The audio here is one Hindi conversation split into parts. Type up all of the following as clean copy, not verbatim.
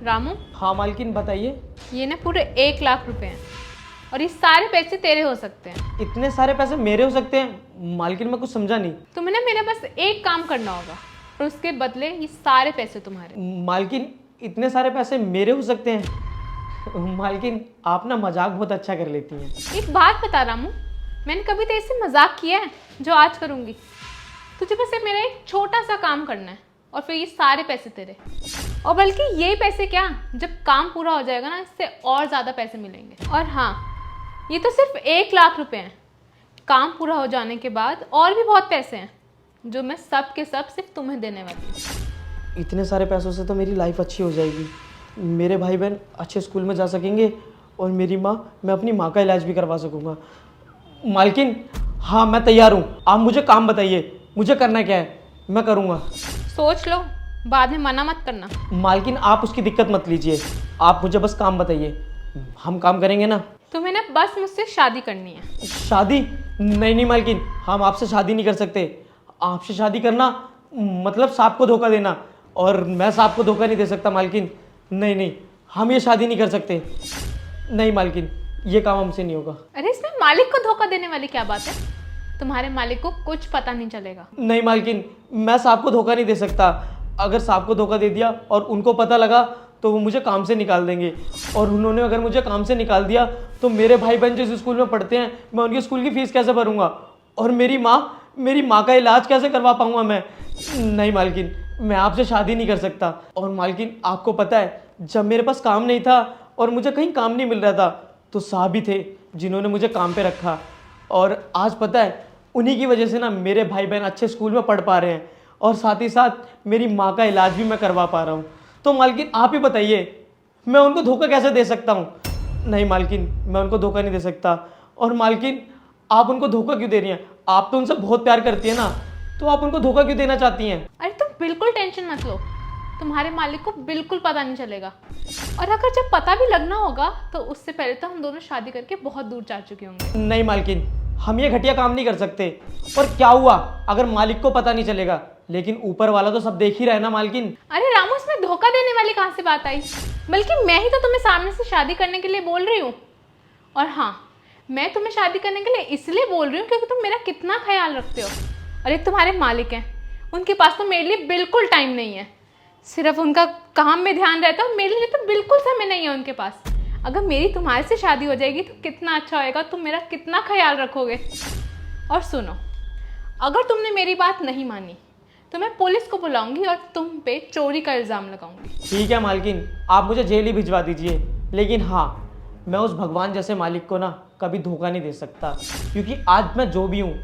रामू, हाँ मालकिन बताइए। ये ना पूरे 1 लाख रुपए हैं और ये सारे पैसे तेरे हो सकते हैं। इतने सारे पैसे मेरे हो सकते हैं? मालकिन मैं कुछ समझा नहीं। तुम्हें ना मेरा बस एक काम करना होगा और उसके बदले ये सारे पैसे तुम्हारे। मालकिन इतने सारे पैसे मेरे हो सकते हैं? मालकिन आप ना मजाक बहुत अच्छा कर लेती हैं। एक बात बता रामू, मैंने कभी तेरे से मजाक किया है जो आज करूंगी? तुझे बस एक मेरा एक छोटा सा काम करना है और फिर ये सारे पैसे तेरे। और बल्कि ये पैसे क्या, जब काम पूरा हो जाएगा ना इससे और ज़्यादा पैसे मिलेंगे। और हाँ, ये तो सिर्फ 1 लाख रुपए हैं। काम पूरा हो जाने के बाद और भी बहुत पैसे हैं जो मैं सब के सब सिर्फ तुम्हें देने वाली हूँ। इतने सारे पैसों से तो मेरी लाइफ अच्छी हो जाएगी। मेरे भाई बहन अच्छे स्कूल में जा सकेंगे और मेरी माँ, मैं अपनी माँ का इलाज भी करवा सकूँगा। मालकिन हाँ मैं तैयार हूँ, आप मुझे काम बताइए, मुझे करना क्या है मैं करूँगा। सोच लो, बाद में मना मत करना। मालकिन आप उसकी दिक्कत मत लीजिए, आप मुझे बस काम बताइए, हम काम करेंगे ना। तुम्हें ना बस मुझसे शादी करनी है। शादी? नहीं नहीं मालकिन, हम आपसे शादी नहीं कर सकते। आपसे शादी करना मतलब सांप को धोखा देना, और मैं सांप को धोखा नहीं दे सकता मालकिन। नहीं नहीं, हम ये शादी नहीं कर सकते। नहीं मालकिन, ये काम हमसे नहीं होगा। अरे इसमें मालिक को धोखा देने वाली क्या बात है? तुम्हारे मालिक को कुछ पता नहीं चलेगा। नहीं मालकिन, मैं सांप को धोखा नहीं दे सकता। अगर सांप को धोखा दे दिया और उनको पता लगा तो वो मुझे काम से निकाल देंगे, और उन्होंने अगर मुझे काम से निकाल दिया तो मेरे भाई बहन जिस स्कूल में पढ़ते हैं मैं उनकी स्कूल की फीस कैसे भरूंगा, और मेरी माँ का इलाज कैसे करवा पाऊंगा मैं? नहीं मालकिन, मैं आपसे शादी नहीं कर सकता। और मालकिन आपको पता है, जब मेरे पास काम नहीं था और मुझे कहीं काम नहीं मिल रहा था तो साहब ही थे जिन्होंने मुझे काम पे रखा, और आज पता है उन्हीं की वजह से ना मेरे भाई बहन अच्छे स्कूल में पढ़ पा रहे हैं, और साथ ही साथ मेरी माँ का इलाज भी मैं करवा पा रहा हूँ। तो मालकिन आप ही बताइए, मैं उनको धोखा कैसे दे सकता हूँ? नहीं मालकिन, मैं उनको धोखा नहीं दे सकता। और मालकिन आप उनको धोखा क्यों दे रही हैं? आप तो उनसे बहुत प्यार करती है ना, तो आप उनको धोखा क्यों देना चाहती हैं? अरे तुम बिल्कुल टेंशन मत लो, तुम्हारे मालिक को बिल्कुल पता नहीं चलेगा। और अगर जब पता भी लगना होगा तो उससे पहले तो हम दोनों शादी करके बहुत दूर जा चुके होंगे। नहीं मालकिन, हम ये घटिया काम नहीं कर सकते। और क्या हुआ अगर मालिक को पता नहीं चलेगा? लेकिन ऊपर वाला तो सब देख ही रहा है ना मालकिन। अरे रामू, इसमें धोखा देने वाली कहाँ से बात आई? बल्कि मैं ही तो तुम्हें सामने से शादी करने के लिए बोल रही हूँ। और हाँ, मैं तुम्हें शादी करने के लिए इसलिए बोल रही हूँ क्योंकि तुम मेरा कितना ख्याल रखते हो। और एक तुम्हारे मालिक हैं, उनके पास तो मेरे लिए बिल्कुल टाइम नहीं है, सिर्फ उनका काम में ध्यान रहता है। मेरे लिए तो बिल्कुल समय नहीं है उनके पास। अगर मेरी तुम्हारे से शादी हो जाएगी तो कितना अच्छा होएगा, तुम मेरा कितना ख्याल रखोगे। और सुनो, अगर तुमने मेरी बात नहीं मानी तो मैं पुलिस को बुलाऊंगी और तुम पे चोरी का इल्ज़ाम लगाऊंगी। ठीक है मालकिन, आप मुझे जेल ही भिजवा दीजिए, लेकिन हाँ, मैं उस भगवान जैसे मालिक को ना कभी धोखा नहीं दे सकता। क्योंकि आज मैं जो भी हूँ,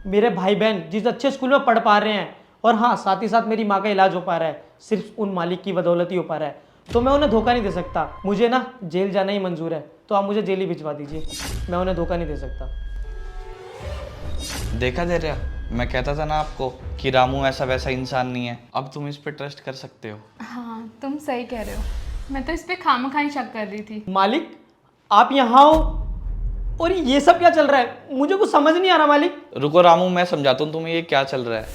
मेरे भाई बहन जिस अच्छे स्कूल में पढ़ पा रहे हैं, और हाँ साथ ही साथ मेरी माँ का इलाज हो पा रहा है, सिर्फ उन मालिक की बदौलत ही हो पा रहा है। तो मैं उन्हें धोखा नहीं दे सकता। मुझे ना जेल जाना ही मंजूर है, तो आप मुझे जेल ही भिजवा दीजिए, मैं उन्हें धोखा नहीं दे सकता। देखा दे रहा, मैं कहता था ना आपको कि रामू ऐसा वैसा इंसान नहीं है। अब तुम इस पे ट्रस्ट कर सकते हो। हाँ, तुम सही कह रहे हो। मैं तो इस पे खामखाई शक कर रही थी। मालिक आप यहाँ हो, और ये सब क्या चल रहा है? मुझे कुछ समझ नहीं आ रहा मालिक। रुको रामू, मैं समझाता हूँ तुम्हें ये क्या चल रहा है।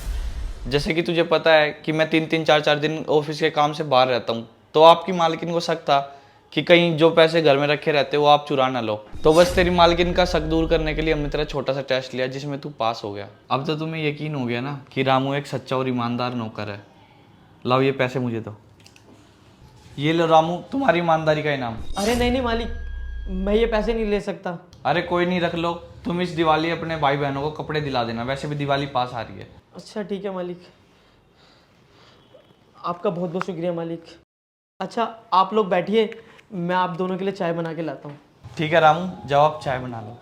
जैसे कि तुझे पता है कि मैं 3-3 4-4 दिन ऑफिस के काम से बाहर रहता हूँ, तो आपकी मालकिन को शक था कि कहीं जो पैसे घर में रखे रहते वो आप चुरा ना लो। तो बस तेरी मालकिन का शक दूर करने के लिए हमने तेरा छोटा सा टेस्ट लिया जिसमें तू पास हो गया। अब तो तुम्हें यकीन हो गया ना कि रामू एक सच्चा और ईमानदार नौकर है। लाओ ये पैसे मुझे दो। ये लो रामू, तुम्हारी ईमानदारी का इनाम। अरे नहीं नहीं मालिक, मैं ये पैसे नहीं ले सकता। अरे कोई नहीं, रख लो। तुम इस दिवाली अपने भाई बहनों को कपड़े दिला देना, वैसे भी दिवाली पास आ रही है। अच्छा ठीक है मालिक, आपका बहुत बहुत शुक्रिया मालिक। अच्छा आप लोग बैठिए, मैं आप दोनों के लिए चाय बना के लाता हूँ। ठीक है रामू, जाओ आप चाय बना लो।